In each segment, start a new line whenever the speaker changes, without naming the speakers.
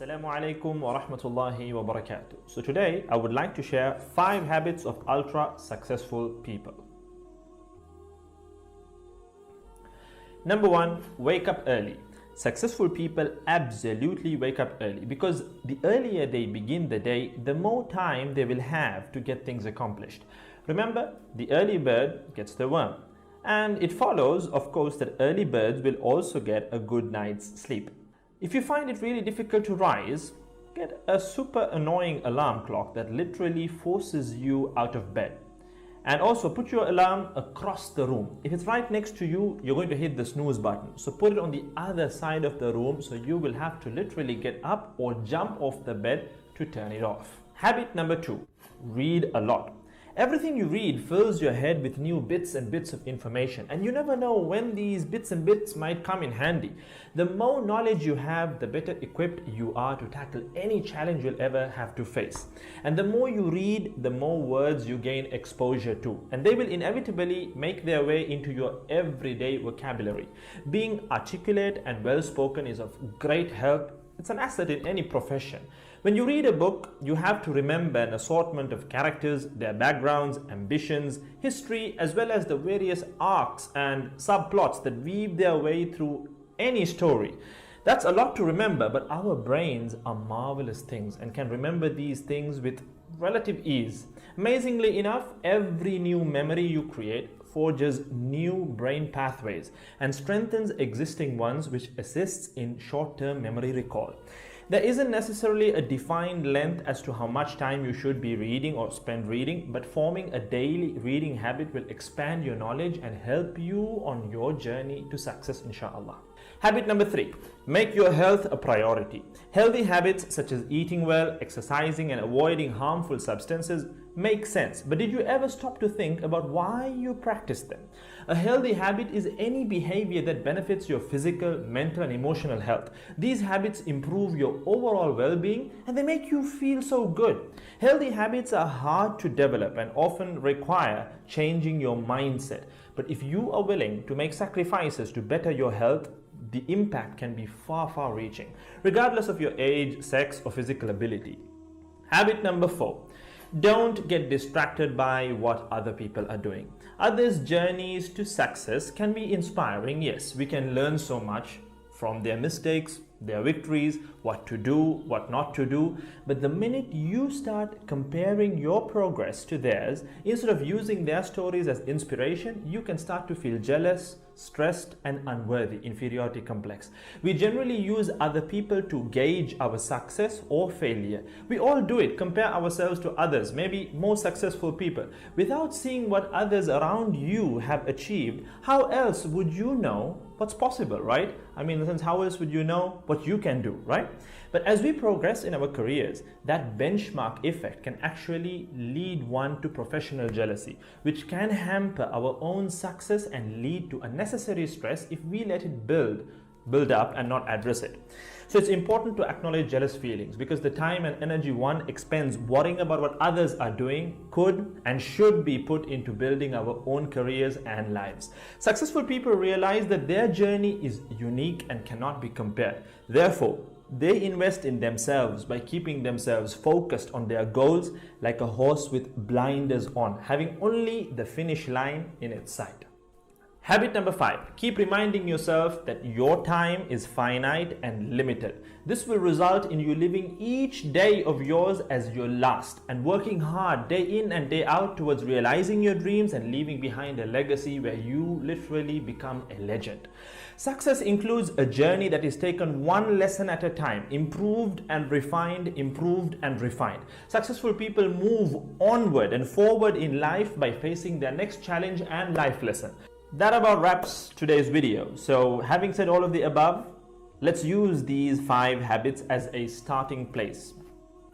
Assalaamu Alaikum wa Rahmatullahi wa Barakaathuhu. So today I would like to share 5 habits of ultra successful people. Number 1, wake up early. Successful people absolutely wake up early because the earlier they begin the day, the more time they will have to get things accomplished. Remember, the early bird gets the worm. And it follows, of course, that early birds will also get a good night's sleep. If you find it really difficult to rise, get a super annoying alarm clock that literally forces you out of bed. And also put your alarm across the room. If it's right next to you, you're going to hit the snooze button. So put it on the other side of the room so you will have to literally get up or jump off the bed to turn it off. Habit number 2, read a lot. Everything you read fills your head with new bits and bits of information, and you never know when these bits and bits might come in handy. The more knowledge you have, the better equipped you are to tackle any challenge you'll ever have to face. And the more you read, the more words you gain exposure to, and they will inevitably make their way into your everyday vocabulary. Being articulate and well-spoken is of great help. It's an asset in any profession. When you read a book, you have to remember an assortment of characters, their backgrounds, ambitions, history, as well as the various arcs and subplots that weave their way through any story. That's a lot to remember, but our brains are marvelous things and can remember these things with relative ease. Amazingly enough, every new memory you create forges new brain pathways and strengthens existing ones, which assists in short-term memory recall. There isn't necessarily a defined length as to how much time you should be reading or spend reading, but forming a daily reading habit will expand your knowledge and help you on your journey to success, inshallah. Habit number 3, make your health a priority. Healthy habits such as eating well, exercising, and avoiding harmful substances make sense, but did you ever stop to think about why you practice them? A healthy habit is any behavior that benefits your physical, mental, and emotional health. These habits improve your overall well-being and they make you feel so good. Healthy habits are hard to develop and often require changing your mindset. But if you are willing to make sacrifices to better your health, the impact can be far reaching, regardless of your age, sex, or physical ability. Habit number 4. Don't get distracted by what other people are doing. Others' journeys to success can be inspiring. Yes, we can learn so much from their mistakes, their victories, what to do, what not to do. But the minute you start comparing your progress to theirs, instead of using their stories as inspiration, you can start to feel jealous, stressed, and unworthy, inferiority complex. We generally use other people to gauge our success or failure. We all do it, compare ourselves to others, maybe more successful people. Without seeing what others around you have achieved, how else would you know what's possible, right? I mean, in a sense, how else would you know what you can do, right? But as we progress in our careers, that benchmark effect can actually lead one to professional jealousy, which can hamper our own success and lead to unnecessary stress if we let it build up and not address it. So it's important to acknowledge jealous feelings because the time and energy one expends worrying about what others are doing could and should be put into building our own careers and lives. Successful people realize that their journey is unique and cannot be compared. Therefore, they invest in themselves by keeping themselves focused on their goals like a horse with blinders on, having only the finish line in its sight. Habit number 5, keep reminding yourself that your time is finite and limited. This will result in you living each day of yours as your last and working hard day in and day out towards realizing your dreams and leaving behind a legacy where you literally become a legend. Success includes a journey that is taken one lesson at a time, improved and refined, improved and refined. Successful people move onward and forward in life by facing their next challenge and life lesson. That about wraps today's video. So having said all of the above, let's use these 5 habits as a starting place.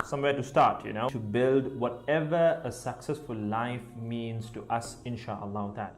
Somewhere to start, to build whatever a successful life means to us, inshallah.